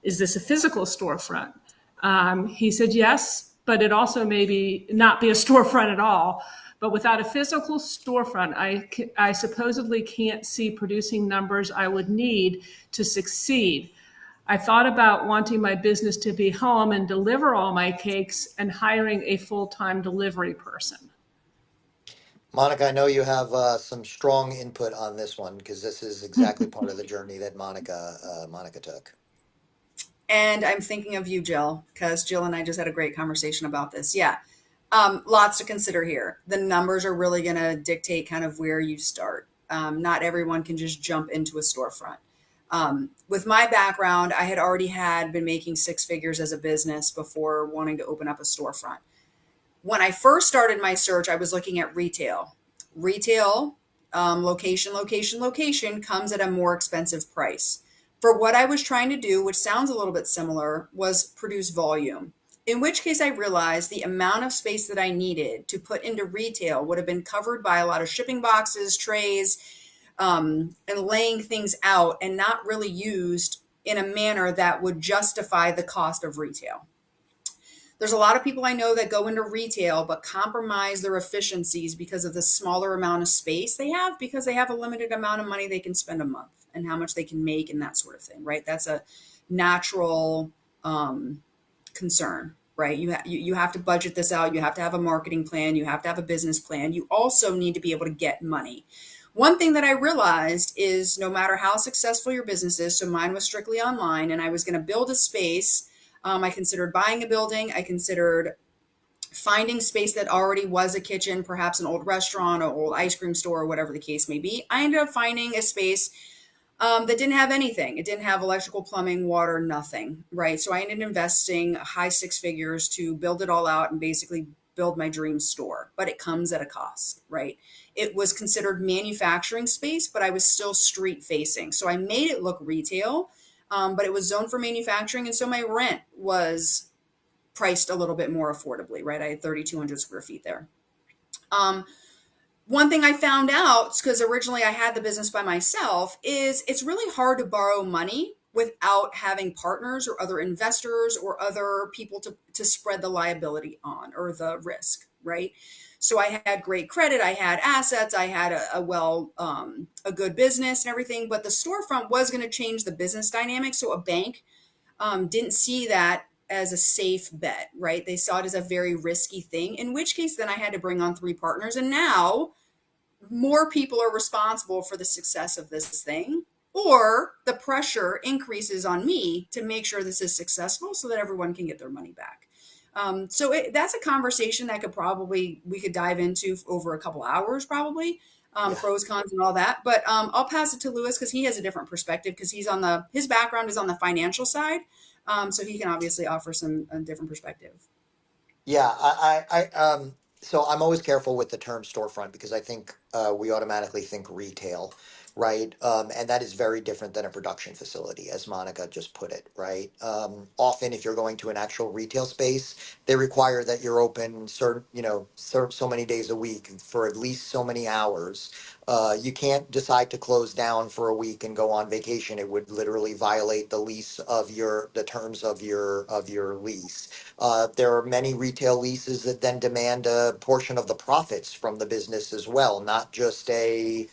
is this a physical storefront? He said yes, but it also maybe not be a storefront at all. But without a physical storefront, I supposedly can't see producing numbers I would need to succeed. I thought about wanting my business to be home and deliver all my cakes and hiring a full-time delivery person. Monica, I know you have some strong input on this one because this is exactly part of the journey that Monica took. And I'm thinking of you, Jill, because Jill and I just had a great conversation about this. Yeah. Lots to consider here. The numbers are really going to dictate kind of where you start. Not everyone can just jump into a storefront. With my background, I had already been making six figures as a business before wanting to open up a storefront. When I first started my search, I was looking at retail. Retail, location comes at a more expensive price. For what I was trying to do, which sounds a little bit similar, was produce volume. In which case I realized the amount of space that I needed to put into retail would have been covered by a lot of shipping boxes, trays, and laying things out and not really used in a manner that would justify the cost of retail. There's a lot of people I know that go into retail but compromise their efficiencies because of the smaller amount of space they have, because they have a limited amount of money they can spend a month and how much they can make and that sort of thing, right? That's a natural concern, right? You have to budget this out. You have to have a marketing plan. You have to have a business plan. You also need to be able to get money. One thing that I realized is no matter how successful your business is, so mine was strictly online, and I was going to build a space. I considered buying a building. I considered finding space that already was a kitchen, perhaps an old restaurant or old ice cream store or whatever the case may be. I ended up finding a space that didn't have anything. It didn't have electrical, plumbing, water, nothing, right? So I ended up investing high six figures to build it all out and basically build my dream store, but it comes at a cost, right? It was considered manufacturing space, but I was still street facing. So I made it look retail, but it was zoned for manufacturing. And so my rent was priced a little bit more affordably, right? I had 3,200 square feet there. One thing I found out, because originally I had the business by myself, is it's really hard to borrow money without having partners or other investors or other people to spread the liability on or the risk, right? So I had great credit, I had assets, I had a good business and everything, but the storefront was going to change the business dynamic. So a bank didn't see that as a safe bet, right? They saw it as a very risky thing, in which case then I had to bring on 3 partners. And now more people are responsible for the success of this thing, or the pressure increases on me to make sure this is successful so that everyone can get their money back. So that's a conversation that we could dive into over a couple hours, probably, pros, cons, and all that. But I'll pass it to Lewis because he has a different perspective because his background is on the financial side. So he can obviously offer some different perspective. Yeah, so I'm always careful with the term storefront because I think we automatically think retail, right? And that is very different than a production facility, as Monica just put it, right? Often, if you're going to an actual retail space, they require that you're open certain, so many days a week for at least so many hours. You can't decide to close down for a week and go on vacation. It would literally violate the terms of your lease. There are many retail leases that then demand a portion of the profits from the business as well, not just a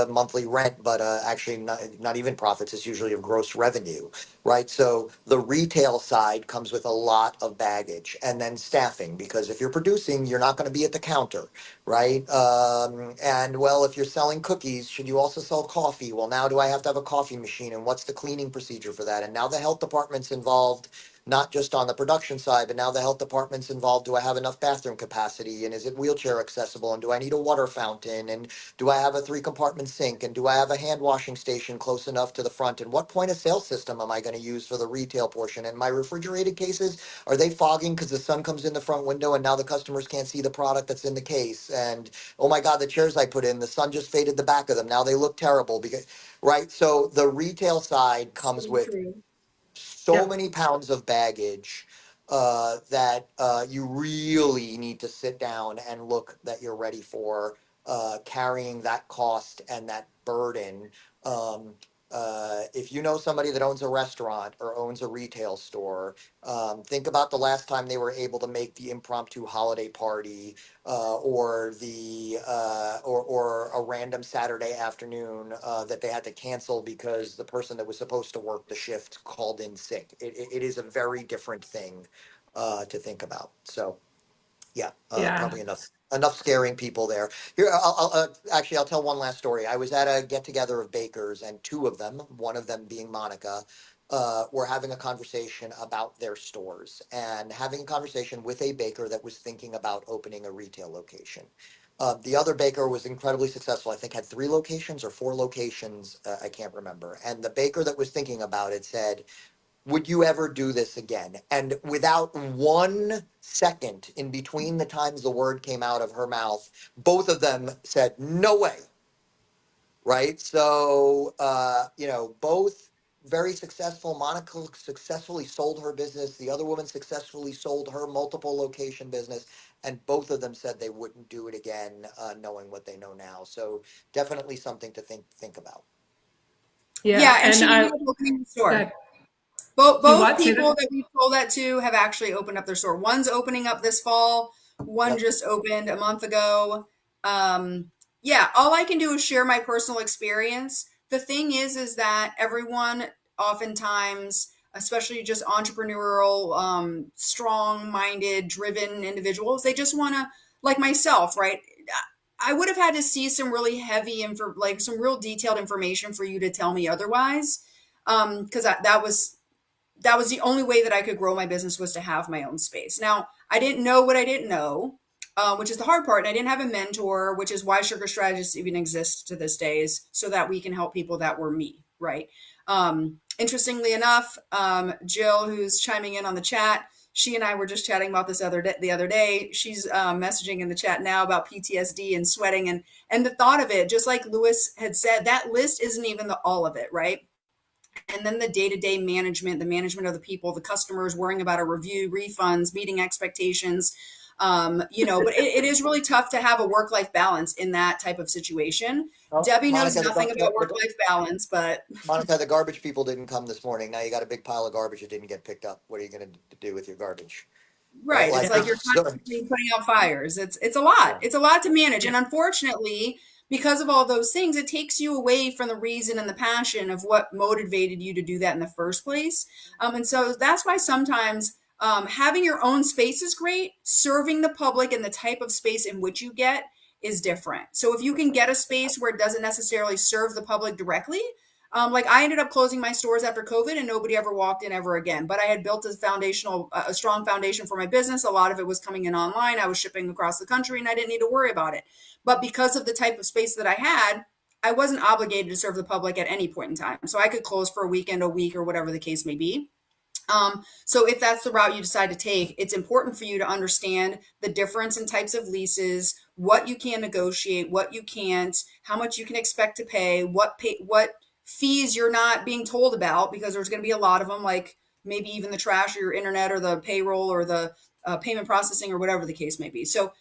monthly rent, but actually not even profits. It's usually of gross revenue, right? So the retail side comes with a lot of baggage, and then staffing, because if you're producing, you're not going to be at the counter, right? And well, if you're selling cookies, should you also sell coffee? Well, now do I have to have a coffee machine, and what's the cleaning procedure for that? And now the health department's involved, not just on the production side, but now the health department's involved. Do I have enough bathroom capacity? And is it wheelchair accessible? And do I need a water fountain? And do I have a 3 compartment sink? And do I have a hand washing station close enough to the front? And what point of sale system am I going to use for the retail portion? And my refrigerated cases, are they fogging because the sun comes in the front window and now the customers can't see the product that's in the case? And oh my God, the chairs I put in, the sun just faded the back of them. Now they look terrible because, right? So the retail side comes So with true. so Yep. many pounds of baggage that you really need to sit down and look that you're ready for carrying that cost and that burden. Um, if you know somebody that owns a restaurant or owns a retail store, think about the last time they were able to make the impromptu holiday party or a random Saturday afternoon that they had to cancel because the person that was supposed to work the shift called in sick. It is a very different thing to think about. So yeah, Yeah. probably enough scaring people there. Here, I'll tell one last story. I was at a get together of bakers, and two of them, one of them being Monica, were having a conversation about their stores and having a conversation with a baker that was thinking about opening a retail location. The other baker was incredibly successful. I think had 3 locations or 4 locations. I can't remember. And the baker that was thinking about it said, would you ever do this again? And without 1 second in between the times the word came out of her mouth, both of them said, no way, right? So, both very successful. Monica successfully sold her business. The other woman successfully sold her multiple location business. And both of them said they wouldn't do it again, knowing what they know now. So definitely something to think about. Yeah. Yeah, and And she I, ended up opening the store. that, Both you both what? Say people that? that we've told that to have actually opened up their store. One's opening up this fall. One Yep. just opened a month ago. Yeah, all I can do is share my personal experience. The thing is that everyone oftentimes, especially just entrepreneurial, strong-minded, driven individuals, they just want to, like myself, right? I would have had to see some really heavy info, like some real detailed information for you to tell me otherwise. Because that was the only way that I could grow my business was to have my own space. Now, I didn't know what I didn't know, which is the hard part. And I didn't have a mentor, which is why Sugar Strategists even exists to this day, is so that we can help people that were me, right? Interestingly enough, Jill, who's chiming in on the chat, she and I were just chatting about this the other day. She's messaging in the chat now about PTSD and sweating and the thought of it. Just like Lewis had said, that list isn't even all of it, right? And then the day-to-day management, the management of the people, the customers, worrying about a review, refunds, meeting expectations. But it is really tough to have a work-life balance in that type of situation. Oh, Debbie knows Monica, nothing about work-life balance, but Monica, the garbage people didn't come this morning. Now you got a big pile of garbage that didn't get picked up. What are you going to do with your garbage? Right? right, it's Like like Yeah. you're so, constantly putting out fires. It's a lot. yeah. It's a lot to manage, Yeah. and unfortunately, because of all those things, it takes you away from the reason and the passion of what motivated you to do that in the first place. And so that's why sometimes having your own space is great. Serving the public and the type of space in which you get is different. So if you can get a space where it doesn't necessarily serve the public directly, like I ended up closing my stores after COVID and nobody ever walked in ever again. But I had built a strong foundation for my business. A lot of it was coming in online. I was shipping across the country and I didn't need to worry about it. But because of the type of space that I had, I wasn't obligated to serve the public at any point in time. So I could close for a weekend, a week, or whatever the case may be. So if that's the route you decide to take, it's important for you to understand the difference in types of leases, what you can negotiate, what you can't, how much you can expect to pay, what fees you're not being told about, because there's going to be a lot of them, like maybe even the trash or your internet or the payroll or the payment processing or whatever the case may be. So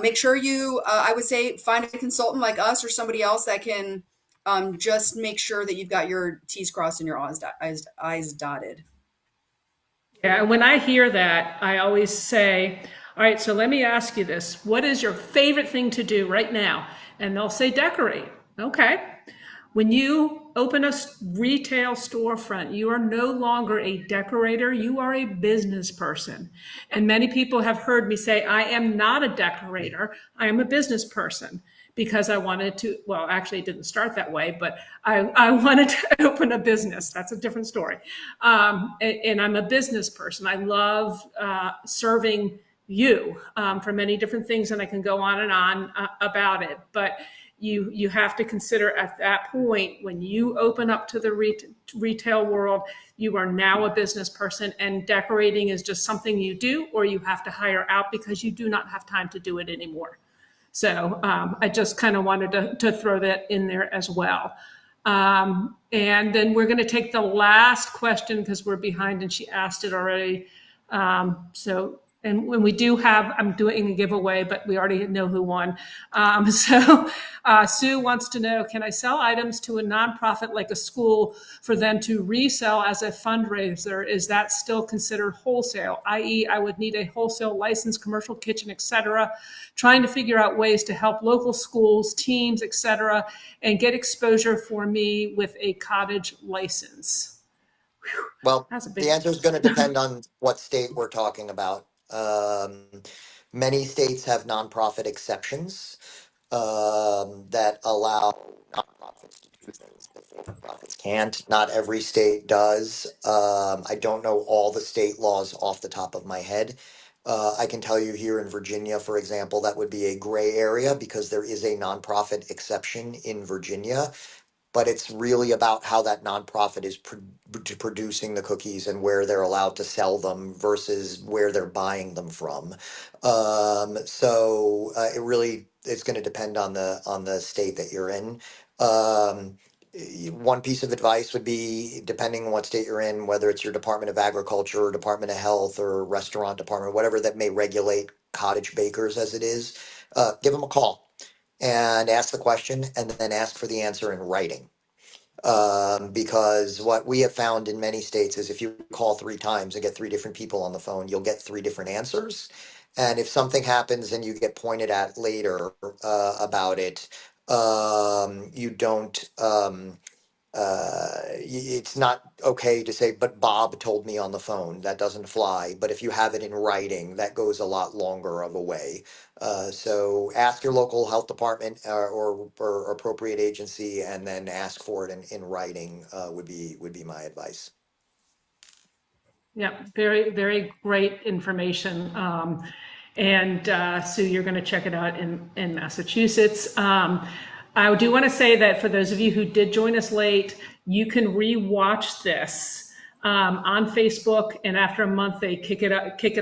make sure you, I would say, find a consultant like us or somebody else that can just make sure that you've got your T's crossed and your I's dotted. Yeah, and when I hear that, I always say, all right, so let me ask you this. What is your favorite thing to do right now? And they'll say decorate. Okay. When you open a retail storefront, you are no longer a decorator, you are a business person. And many people have heard me say, I am not a decorator, I am a business person, because I wanted to, well, actually, it didn't start that way, but I wanted to open a business. That's a different story. And I'm a business person. I love serving you for many different things, and I can go on and on about it. But you have to consider at that point, when you open up to the retail world, you are now a business person, and decorating is just something you do, or you have to hire out because you do not have time to do it anymore. So I just kind of wanted to throw that in there as well. And then we're going to take the last question because we're behind and she asked it already. And when we do have, I'm doing a giveaway, but we already know who won. Sue wants to know, can I sell items to a nonprofit like a school for them to resell as a fundraiser? Is that still considered wholesale? I.e., I would need a wholesale license, commercial kitchen, etc. Trying to figure out ways to help local schools, teams, etc., and get exposure for me with a cottage license. Well, That's a big the answer is going to depend on what state we're talking about. Many states have nonprofit exceptions that allow nonprofits to do things that for-profits can't. Not every state does. I don't know all the state laws off the top of my head. I can tell you here in Virginia, for example, that would be a gray area because there is a nonprofit exception in Virginia, but it's really about how that nonprofit is producing the cookies and where they're allowed to sell them versus where they're buying them from. It really is going to depend on the state that you're in. Um, One piece of advice would be, depending on what state you're in, whether it's your Department of Agriculture or Department of Health or Restaurant Department, whatever that may regulate cottage bakers as it is, give them a call and ask the question and then ask for the answer in writing. Because what we have found in many states is if you call three times and get three different people on the phone, you'll get three different answers. And if something happens and you get pointed at later about it, you don't. It's not okay to say, but Bob told me on the phone. That doesn't fly. But if you have it in writing, that goes a lot longer of a way. So ask your local health department or appropriate agency, and then ask for it in writing would be my advice. Yeah, very, very great information. Sue, you're going to check it out in Massachusetts. I do want to say that for those of you who did join us late, you can re-watch this on Facebook, and after a month they kick it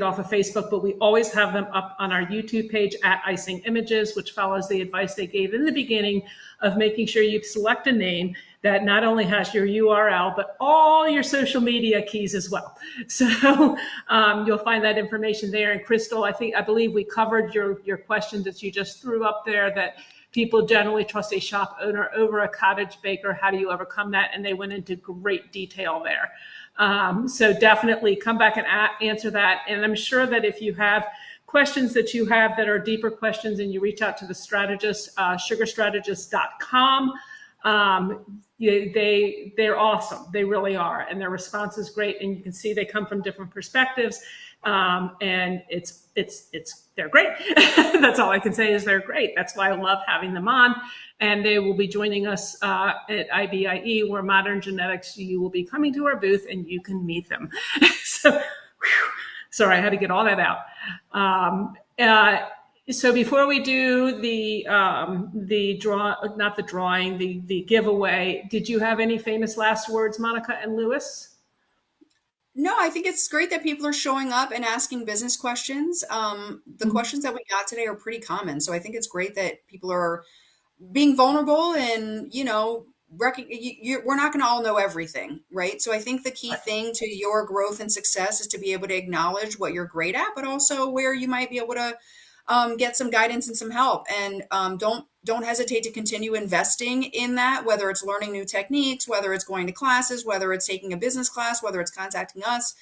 off of Facebook. But we always have them up on our YouTube page at Icing Images, which follows the advice they gave in the beginning of making sure you select a name that not only has your URL, but all your social media keys as well. So you'll find that information there. And Crystal, I believe we covered your question that you just threw up there, that people generally trust a shop owner over a cottage baker. How do you overcome that? And they went into great detail there. So definitely come back and answer that. And I'm sure that if you have questions that you have that are deeper questions and you reach out to the strategist, sugarstrategist.com. They're awesome. They really are. And their response is great. And you can see they come from different perspectives. And they're great. That's all I can say is they're great. That's why I love having them on. And they will be joining us at IBIE, where Modern Genetics, you will be coming to our booth and you can meet them. So, sorry, I had to get all that out. So before we do the giveaway, did you have any famous last words, Monica and Lewis? No, I think it's great that people are showing up and asking business questions. The Mhm. questions that we got today are pretty common. So I think it's great that people are being vulnerable and, we're not going to all know everything, right? So I think the key Right. thing to your growth and success is to be able to acknowledge what you're great at, but also where you might be able to get some guidance and some help. And don't hesitate to continue investing in that, whether it's learning new techniques, whether it's going to classes, whether it's taking a business class, whether it's contacting us.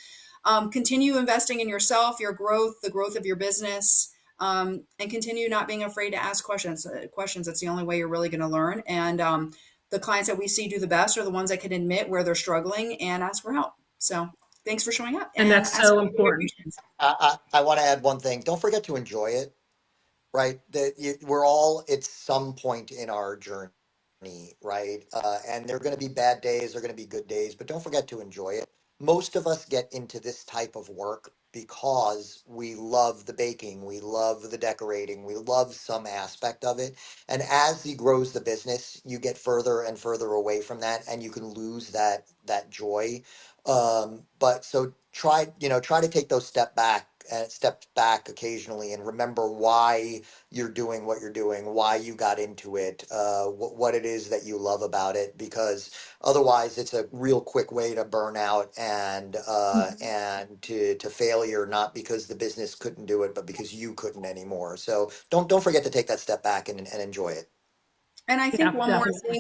Continue investing in yourself, your growth, the growth of your business, and continue not being afraid to ask questions. Questions. That's the only way you're really going to learn. And the clients that we see do the best are the ones that can admit where they're struggling and ask for help. So thanks for showing up And and that's so asking your important. questions. I want to add one thing. Don't forget to enjoy it, right? We're all at some point in our journey, right? And there are going to be bad days, there are going to be good days, but don't forget to enjoy it. Most of us get into this type of work because we love the baking, we love the decorating, we love some aspect of it. And as he grows the business, you get further and further away from that, and you can lose that joy. But so try to take those steps back occasionally and remember why you're doing what you're doing, why you got into it, what it is that you love about it, because otherwise it's a real quick way to burn out and to failure, not because the business couldn't do it, but because you couldn't anymore. So don't forget to take that step back and enjoy it. And I think Yeah, definitely.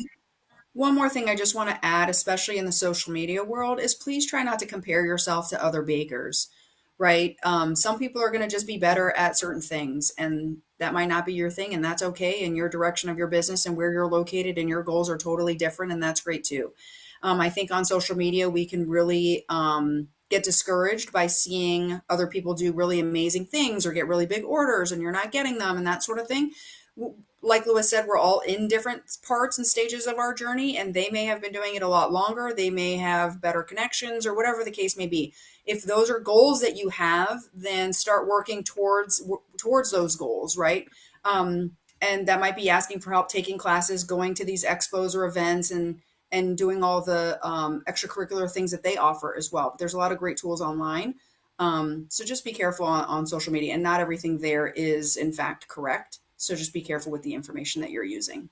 one more thing I just want to add, especially in the social media world, is please try not to compare yourself to other bakers, right? Some people are going to just be better at certain things, and that might not be your thing, and that's okay. And your direction of your business and where you're located and your goals are totally different, and that's great too. I think on social media, we can really get discouraged by seeing other people do really amazing things or get really big orders, and you're not getting them, and that sort of thing. Like Lewis said, we're all in different parts and stages of our journey, and they may have been doing it a lot longer. They may have better connections or whatever the case may be. If those are goals that you have, then start working towards those goals, right? And that might be asking for help, taking classes, going to these expos or events, and doing all the extracurricular things that they offer as well. But there's a lot of great tools online. So just be careful on social media, and not everything there is in fact correct. So just be careful with the information that you're using.